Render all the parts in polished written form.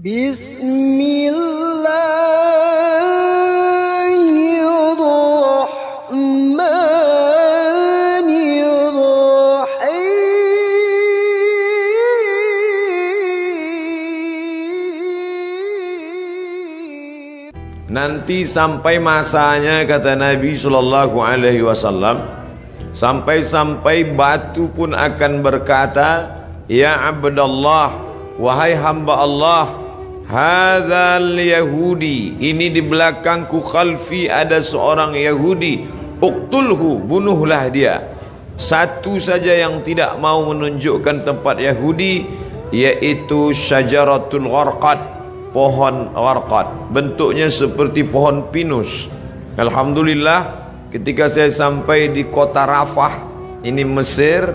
Bismillahirrahmanirrahim. Nanti sampai masanya, kata Nabi SAW, sampai batu pun akan berkata, ya Abdallah, wahai hamba Allah, hadzal Yahudi, ini di belakangku khalfi ada seorang Yahudi, uqtulhu, bunuhlah dia. Satu saja yang tidak mau menunjukkan tempat Yahudi, yaitu syajaratul gharqad, pohon gharqad, bentuknya seperti pohon pinus. Alhamdulillah, ketika saya sampai di kota Rafah, ini Mesir,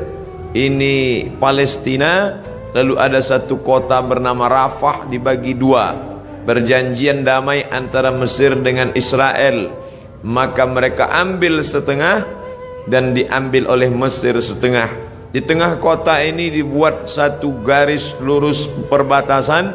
ini Palestina, lalu ada satu kota bernama Rafah dibagi dua, berjanjian damai antara Mesir dengan Israel, maka mereka ambil setengah dan diambil oleh Mesir setengah. Di tengah kota ini dibuat satu garis lurus perbatasan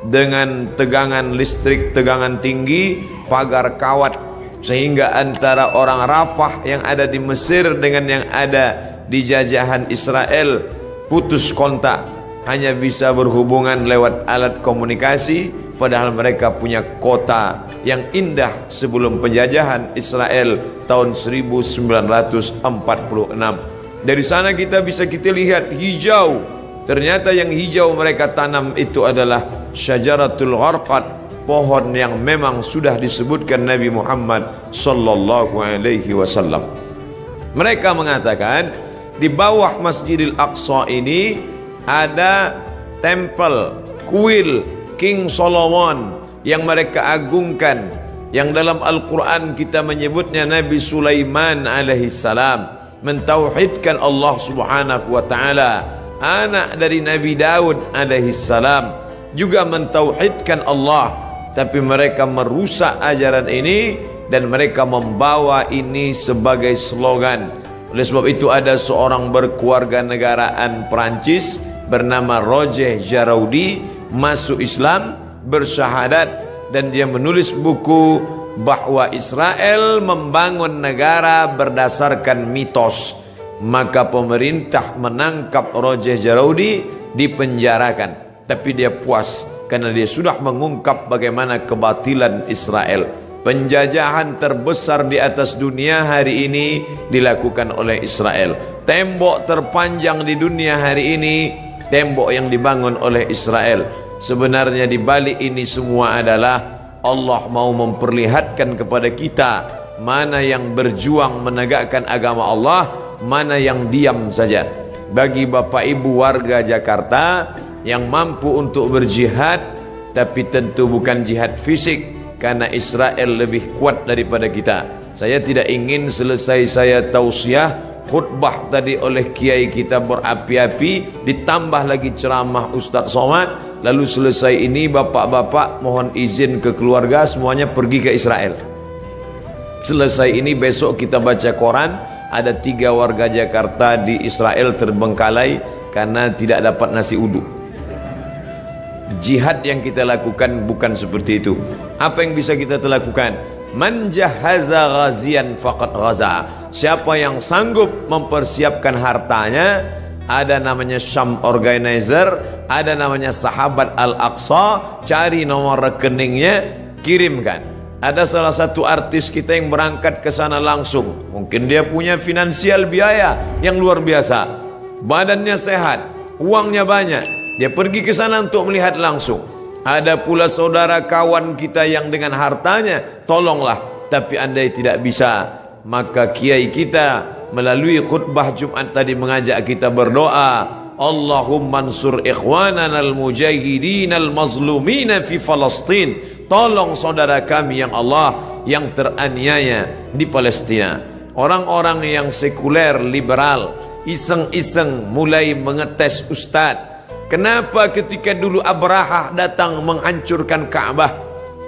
dengan tegangan listrik, tegangan tinggi, pagar kawat, sehingga antara orang Rafah yang ada di Mesir dengan yang ada di jajahan Israel putus kontak, hanya bisa berhubungan lewat alat komunikasi, padahal mereka punya kota yang indah sebelum penjajahan Israel tahun 1946. Dari sana kita lihat hijau. Ternyata yang hijau mereka tanam itu adalah syajaratul gharqad, pohon yang memang sudah disebutkan Nabi Muhammad sallallahu alaihi wasallam. Mereka mengatakan di bawah Masjidil Aqsa ini ada tempel kuil King Solomon yang mereka agungkan, yang dalam Al-Quran kita menyebutnya Nabi Sulaiman alaihissalam mentauhidkan Allah subhanahu wa ta'ala, anak dari Nabi Daud alaihissalam juga mentauhidkan Allah, tapi mereka merusak ajaran ini dan mereka membawa ini sebagai slogan. Oleh sebab itu ada seorang berkeluarga negaraan Perancis bernama Roger Jaraudi masuk Islam, bersyahadat, dan dia menulis buku bahwa Israel membangun negara berdasarkan mitos. Maka pemerintah menangkap Roger Jaraudi, dipenjarakan, tapi dia puas karena dia sudah mengungkap bagaimana kebatilan Israel. Penjajahan terbesar di atas dunia hari ini dilakukan oleh Israel. Tembok terpanjang di dunia hari ini, tembok yang dibangun oleh Israel. Sebenarnya di balik ini semua adalah Allah mau memperlihatkan kepada kita mana yang berjuang menegakkan agama Allah, mana yang diam saja. Bagi Bapak Ibu warga Jakarta yang mampu untuk berjihad, tapi tentu bukan jihad fisik, karena Israel lebih kuat daripada kita. Saya tidak ingin selesai saya tausiah khutbah tadi oleh kiai kita berapi-api, ditambah lagi ceramah Ustaz Somad, lalu selesai ini bapak-bapak mohon izin ke keluarga semuanya pergi ke Israel. Selesai ini besok kita baca koran, ada 3 warga Jakarta di Israel terbengkalai karena tidak dapat nasi uduk. Jihad yang kita lakukan bukan seperti itu. Apa yang bisa kita lakukan? Man jahaza ghazian faqad ghaza. Siapa yang sanggup mempersiapkan hartanya, ada namanya Syam Organizer, ada namanya Sahabat Al-Aqsa, cari nomor rekeningnya, kirimkan. Ada salah satu artis kita yang berangkat ke sana langsung. Mungkin dia punya finansial biaya yang luar biasa, badannya sehat, uangnya banyak, dia pergi ke sana untuk melihat langsung. Ada pula saudara kawan kita yang dengan hartanya, tolonglah, tapi andai tidak bisa, maka kiai kita melalui khutbah Jumat tadi mengajak kita berdoa, Allahumma ansur ikhwanana al-mujahidin al-mazlumina fi Palestin. Tolong saudara kami yang Allah yang teraniaya di Palestina. Orang-orang yang sekuler, liberal, iseng-iseng mulai mengetes ustaz. Kenapa ketika dulu Abrahah datang menghancurkan Ka'bah,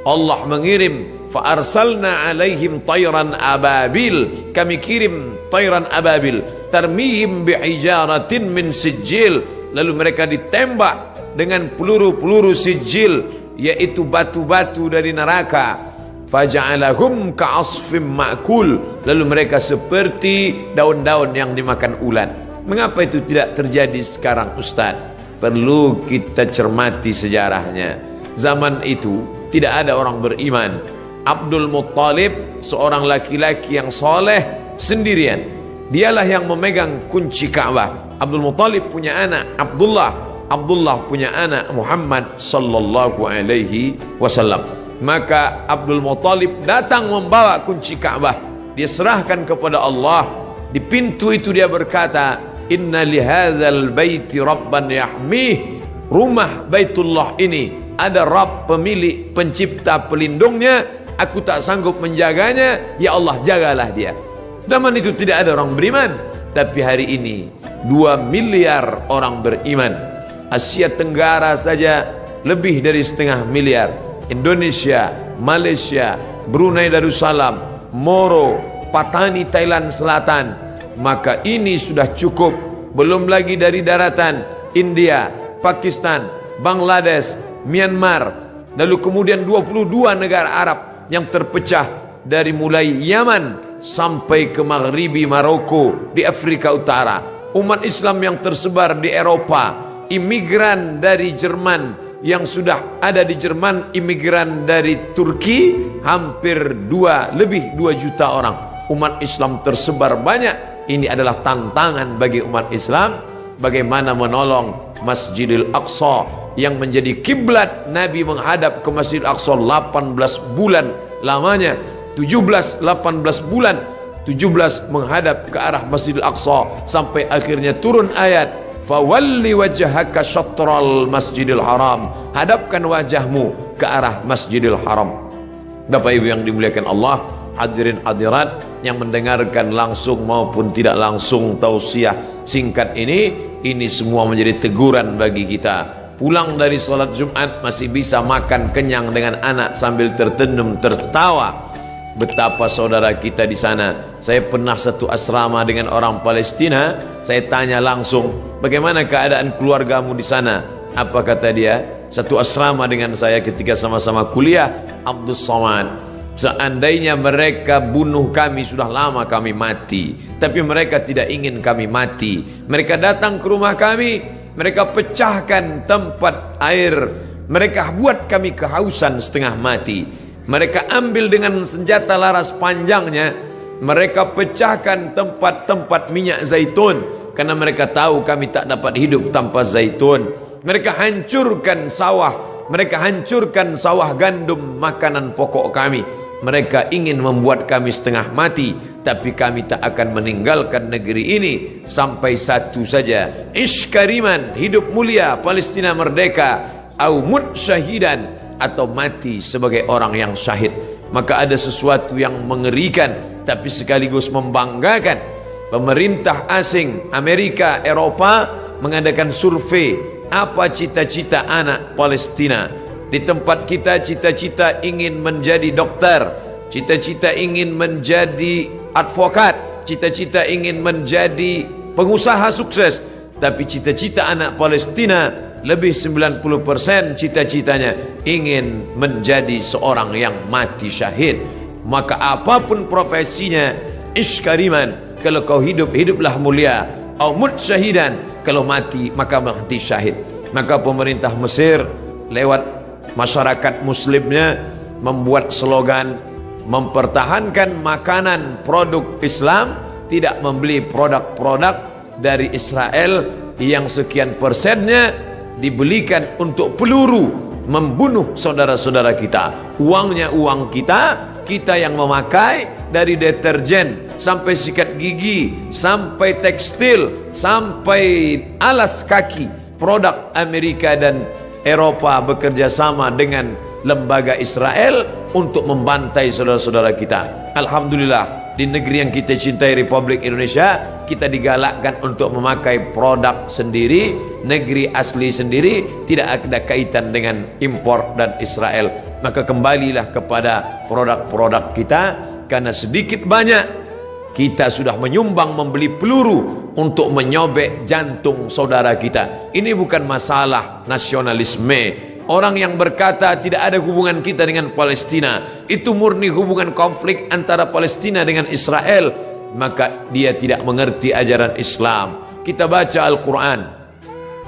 Allah mengirim fa arsalna alaihim tayran ababil, kami kirim tayran ababil tarmihim bihijaratin min sijil, lalu mereka ditembak dengan peluru-peluru sijil yaitu batu-batu dari neraka. Faja'alahum ka'asfim ma'kul, lalu mereka seperti daun-daun yang dimakan ulat. Mengapa itu tidak terjadi sekarang, Ustaz? Perlu kita cermati sejarahnya. Zaman itu tidak ada orang beriman. Abdul Muttalib, seorang laki-laki yang soleh, sendirian. Dialah yang memegang kunci Ka'bah. Abdul Muttalib punya anak Abdullah, Abdullah punya anak Muhammad sallallahu alaihi wasallam. Maka Abdul Muttalib datang membawa kunci Ka'bah. Dia serahkan kepada Allah. Di pintu itu dia berkata, inna lihadzal baiti rabban yahmih. Rumah Baitullah ini ada Rabb, pemilik, pencipta, pelindungnya. Aku tak sanggup menjaganya, ya Allah jagalah dia. Zaman itu tidak ada orang beriman, tapi hari ini 2 miliar orang beriman. Asia Tenggara saja lebih dari 1,5 miliar. Indonesia, Malaysia, Brunei Darussalam, Moro, Patani Thailand Selatan. Maka ini sudah cukup. Belum lagi dari daratan India, Pakistan, Bangladesh, Myanmar, lalu kemudian 22 negara Arab yang terpecah dari mulai Yaman sampai ke Maghribi Maroko di Afrika Utara. Umat Islam yang tersebar di Eropa, imigran dari Jerman yang sudah ada di Jerman, imigran dari Turki hampir lebih 2 juta orang. Umat Islam tersebar banyak. Ini adalah tantangan bagi umat Islam, bagaimana menolong Masjidil Aqsa yang menjadi kiblat Nabi menghadap ke Masjidil Aqsa 18 bulan lamanya. 18 bulan 17 menghadap ke arah Masjidil Aqsa sampai akhirnya turun ayat, fawalli wajhaka syatral Masjidil Haram, hadapkan wajahmu ke arah Masjidil Haram. Bapak Ibu yang dimuliakan Allah, hadirin hadirat yang mendengarkan langsung maupun tidak langsung tausiah singkat ini semua menjadi teguran bagi kita. Pulang dari sholat Jumat masih bisa makan kenyang dengan anak sambil tertenyum tertawa. Betapa saudara kita di sana. Saya pernah satu asrama dengan orang Palestina. Saya tanya langsung, bagaimana keadaan keluargamu di sana? Apa kata dia? Satu asrama dengan saya ketika sama-sama kuliah, Abdul Somad. Seandainya mereka bunuh kami, sudah lama kami mati. Tapi mereka tidak ingin kami mati. Mereka datang ke rumah kami, mereka pecahkan tempat air, mereka buat kami kehausan setengah mati. Mereka ambil dengan senjata laras panjangnya, mereka pecahkan tempat-tempat minyak zaitun, karena mereka tahu kami tak dapat hidup tanpa zaitun. Mereka hancurkan sawah, mereka hancurkan sawah gandum, makanan pokok kami. Mereka ingin membuat kami setengah mati, tapi kami tak akan meninggalkan negeri ini sampai satu saja, iskariman, hidup mulia, Palestina merdeka, au mut syahidan, atau mati sebagai orang yang syahid. Maka ada sesuatu yang mengerikan tapi sekaligus membanggakan. Pemerintah asing Amerika, Eropa mengadakan survei, apa cita-cita anak Palestina. Di tempat kita cita-cita ingin menjadi dokter, cita-cita ingin menjadi advokat, cita-cita ingin menjadi pengusaha sukses. Tapi cita-cita anak Palestina lebih 90% cita-citanya ingin menjadi seorang yang mati syahid. Maka apapun profesinya, iskariman, kalau kau hidup, hiduplah mulia, au mut syahidan, kalau mati maka mati syahid. Maka pemerintah Mesir lewat masyarakat muslimnya membuat slogan, mempertahankan makanan produk Islam, tidak membeli produk-produk dari Israel yang sekian persennya dibelikan untuk peluru membunuh saudara-saudara kita. Uangnya uang kita, kita yang memakai, dari deterjen sampai sikat gigi, sampai tekstil, sampai alas kaki. Produk Amerika dan Eropa bekerja sama dengan lembaga Israel untuk membantai saudara-saudara kita. Alhamdulillah, di negeri yang kita cintai, Republik Indonesia, kita digalakkan untuk memakai produk sendiri, negeri asli sendiri, tidak ada kaitan dengan impor dan Israel. Maka kembalilah kepada produk-produk kita, karena sedikit banyak kita sudah menyumbang membeli peluru untuk menyobek jantung saudara kita. Ini bukan masalah nasionalisme, Orang yang berkata tidak ada hubungan kita dengan Palestina, itu murni hubungan konflik antara Palestina dengan Israel, maka dia tidak mengerti ajaran Islam. Kita baca Al-Quran,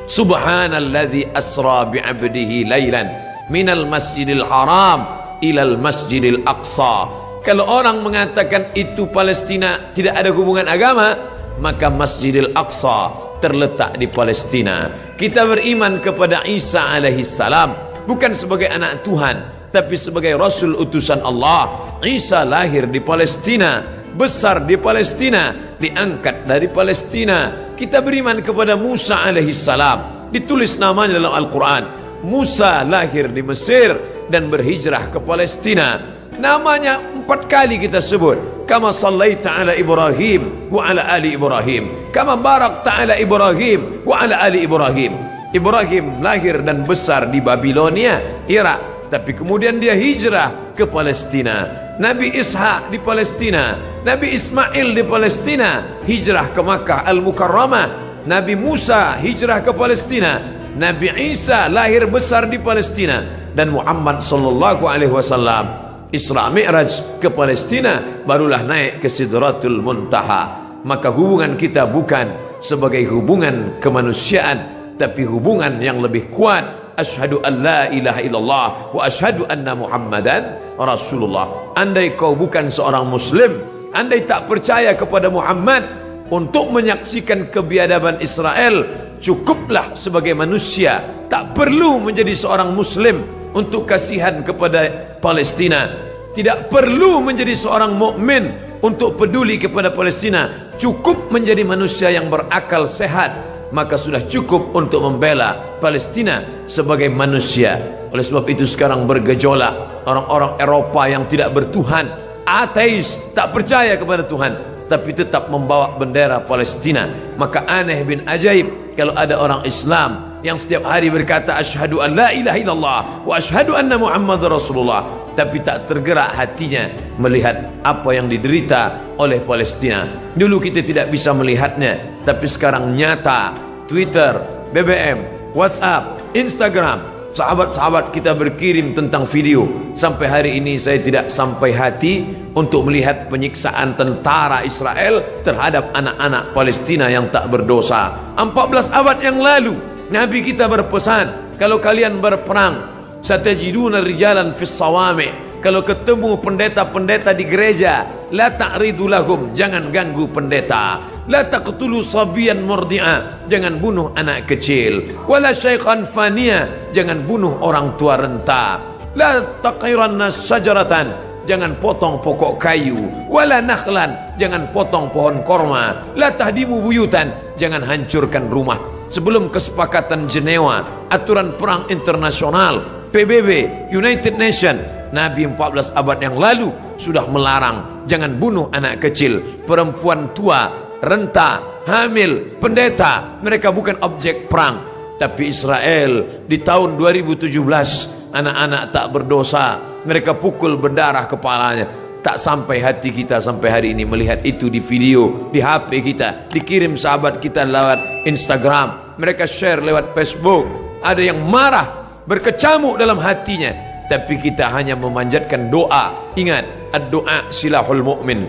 Subhanalladzi asra bi'abdihi laylan minal masjidil haram ilal masjidil aqsa. Kalau orang mengatakan itu Palestina tidak ada hubungan agama, maka Masjidil Aqsa terletak di Palestina. Kita beriman kepada Isa alaihi salam bukan sebagai anak Tuhan, tapi sebagai Rasul utusan Allah. Isa lahir di Palestina, besar di Palestina, diangkat dari Palestina. Kita beriman kepada Musa alaihi salam, ditulis namanya dalam Al-Quran. Musa lahir di Mesir dan berhijrah ke Palestina. Namanya 4 kali kita sebut. Kama sallaita ala Ibrahim wa ala ali Ibrahim, kama barakta ala Ibrahim wa ala ali Ibrahim. Ibrahim lahir dan besar di Babilonia, Irak, tapi kemudian dia hijrah ke Palestina. Nabi Ishak di Palestina, Nabi Ismail di Palestina, hijrah ke Makkah Al-Mukarramah. Nabi Musa hijrah ke Palestina, Nabi Isa lahir besar di Palestina, dan Muhammad sallallahu alaihi wasallam Isra Mi'raj ke Palestina, barulah naik ke Sidratul Muntaha. Maka hubungan kita bukan sebagai hubungan kemanusiaan, tapi hubungan yang lebih kuat. Asyhadu an la ilaha illallah wa asyhadu anna Muhammadan Rasulullah. Andai kau bukan seorang muslim, andai tak percaya kepada Muhammad, untuk menyaksikan kebiadaban Israel cukuplah sebagai manusia, tak perlu menjadi seorang muslim untuk kasihan kepada Palestina. Tidak perlu menjadi seorang mukmin untuk peduli kepada Palestina. Cukup menjadi manusia yang berakal sehat, maka sudah cukup untuk membela Palestina sebagai manusia. Oleh sebab itu sekarang bergejolak orang-orang Eropa yang tidak bertuhan, ateis, tak percaya kepada Tuhan, tapi tetap membawa bendera Palestina. Maka aneh bin ajaib kalau ada orang Islam yang setiap hari berkata asyhadu an la ilaha illallah wa asyhadu anna Muhammadar Rasulullah, tapi tak tergerak hatinya melihat apa yang diderita oleh Palestina. Dulu kita tidak bisa melihatnya, tapi sekarang nyata. Twitter, BBM, WhatsApp, Instagram, sahabat-sahabat kita berkirim tentang video. Sampai hari ini saya tidak sampai hati untuk melihat penyiksaan tentara Israel terhadap anak-anak Palestina yang tak berdosa. 14 abad yang lalu Nabi kita berpesan, kalau kalian berperang, satajiduna rijalan fis sawami, kalau ketemu pendeta-pendeta di gereja, la ta'ridu lahum, jangan ganggu pendeta. La taqtulu sabiyan murdi'a, jangan bunuh anak kecil. Wala syaikhan faniya, jangan bunuh orang tua renta. La taqiranna syajaratan, jangan potong pokok kayu. Wala nakhlan, jangan potong pohon korma. La tahdimu buyutan, jangan hancurkan rumah. Sebelum kesepakatan Jenewa, aturan perang internasional, PBB, United Nation, Nabi 14 abad yang lalu sudah melarang jangan bunuh anak kecil, perempuan tua, renta, hamil, pendeta. Mereka bukan objek perang. Tapi Israel di tahun 2017, anak-anak tak berdosa, mereka pukul berdarah kepalanya. Tak sampai hati kita sampai hari ini melihat itu di video, di HP kita, dikirim sahabat kita lewat Instagram, mereka share lewat Facebook. Ada yang marah, berkecamuk dalam hatinya, tapi kita hanya memanjatkan doa. Ingat, ad-doa silahul mu'min.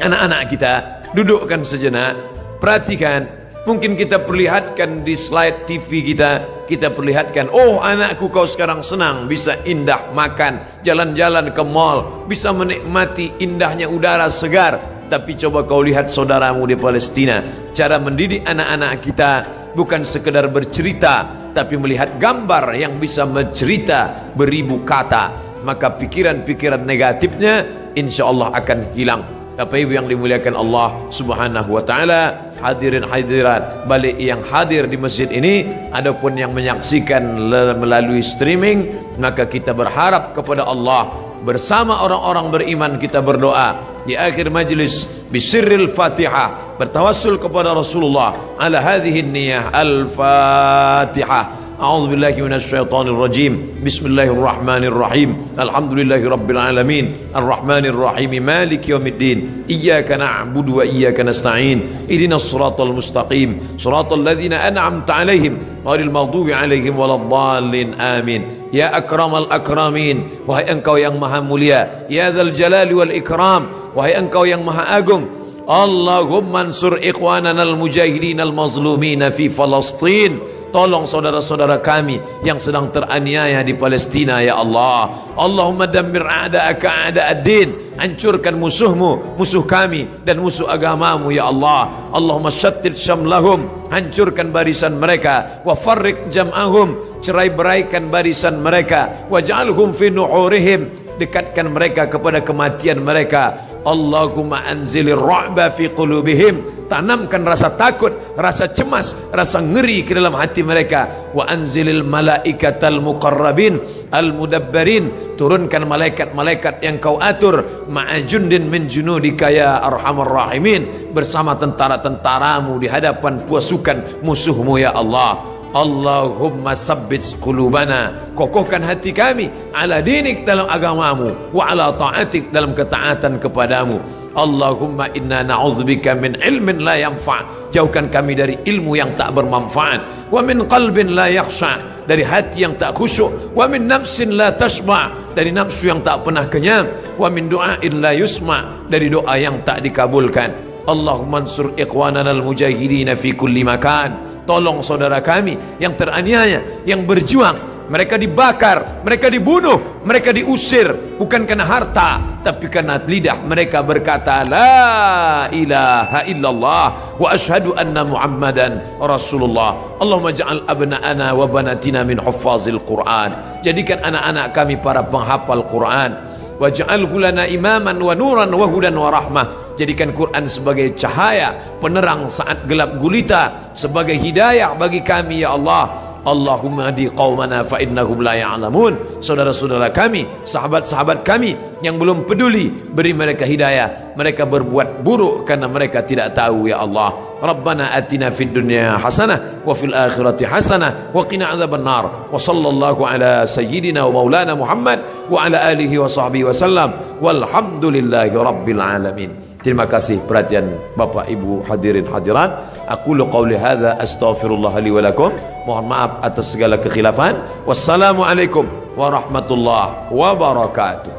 Anak-anak kita dudukkan sejenak, perhatikan. Mungkin kita perlihatkan di slide TV kita perlihatkan, oh anakku kau sekarang senang, bisa indah makan, jalan-jalan ke mall, bisa menikmati indahnya udara segar. Tapi coba kau lihat saudaramu di Palestina. Cara mendidik anak-anak kita bukan sekedar bercerita, tapi melihat gambar yang bisa mencerita beribu kata. Maka pikiran-pikiran negatifnya insya Allah akan hilang. Bapak Ibu yang dimuliakan Allah Subhanahu wa taala, hadirin hadirat balik yang hadir di masjid ini, adapun yang menyaksikan melalui streaming, maka kita berharap kepada Allah bersama orang-orang beriman. Kita berdoa di akhir majlis bisirril Fatihah, bertawassul kepada Rasulullah ala hadhihi niyah al-Fatihah. أعوذ بالله من الشيطان الرجيم بسم الله الرحمن الرحيم الحمد لله رب العالمين الرحمن الرحيم مالك يوم الدين إياك نعبد وإياك نستعين اهدنا الصراط المستقيم صراط الذين أنعمت عليهم ghairil maghdubi alaihim waladdallin. Amin. Ya akramal akramin, wahai engkau yang maha mulia. Ya dzal jalali wal ikram, wahai engkau yang maha agung. Allahumma ansur ikhwanana al-mujahidin al-mazlumina fi Palestin. Tolong saudara-saudara kami yang sedang teraniaya di Palestina ya Allah. Allahumma dammir a'da'aka a'da'ad-din. Hancurkan musuhmu, musuh kami dan musuh agamamu ya Allah. Allahumma syattid syamlahum. Hancurkan barisan mereka. Wa farriq jam'ahum. Cerai-beraikan barisan mereka. Waj'alhum fi nu'urihim. Dekatkan mereka kepada kematian mereka. Allahumma anzilir ra'ba fi qulubihim. Tanamkan rasa takut, rasa cemas, rasa ngeri ke dalam hati mereka. Wa anzilil malaikatal muqarrabin al-mudabbarin. Turunkan malaikat-malaikat yang kau atur. Ma'ajundin min junudika ya arhamar rahimin. Bersama tentara-tentaramu di hadapan pasukan musuhmu ya Allah. Allahumma sabbit qulubana. Kokohkan hati kami ala dinik dalam agamamu, wa ala ta'atik dalam ketaatan kepadamu. Allahumma inna na'udzubika min ilmin la yanfa'. Jauhkan kami dari ilmu yang tak bermanfaat. Wa min qalbin la yakhsha'. Dari hati yang tak khusyuk. Wa min nafsin la tashba'. Dari nafsu yang tak pernah kenyang. Wa min du'ain la yusma'. Dari doa yang tak dikabulkan. Allahumma ansur ikhwanana al-mujahidin fi kulli makan. Tolong saudara kami yang teraniaya, yang berjuang. Mereka dibakar, mereka dibunuh, mereka diusir. Bukan karena harta, tapi karena lidah mereka berkata La ilaha illallah wa ashhadu anna Muhammadan Rasulullah. Allahumma ja'al abna'ana wa banatina min huffazil Qur'an. Jadikan anak-anak kami para penghafal Qur'an. Waj'alhu lana imaman wa nuran wa hudan wa rahmah. Jadikan Quran sebagai cahaya, penerang saat gelap gulita, sebagai hidayah bagi kami ya Allah. Allahumma hadi qaumana fa innahum la ya'lamun. Saudara-saudara kami, sahabat-sahabat kami yang belum peduli, beri mereka hidayah. Mereka berbuat buruk karena mereka tidak tahu ya Allah. Rabbana atina fid dunya hasanah wa fil akhirati hasanah wa qina adzabannar. Wa sallallahu ala sayyidina wa maulana Muhammad wa ala alihi wa sahbihi wasallam. Walhamdulillahi rabbil alamin. Terima kasih perhatian Bapak Ibu hadirin hadirat. Aqulu qawli hadza astaghfirullah li wa lakum. Mohon maaf atas segala kekhilafan. Wassalamualaikum warahmatullahi wabarakatuh.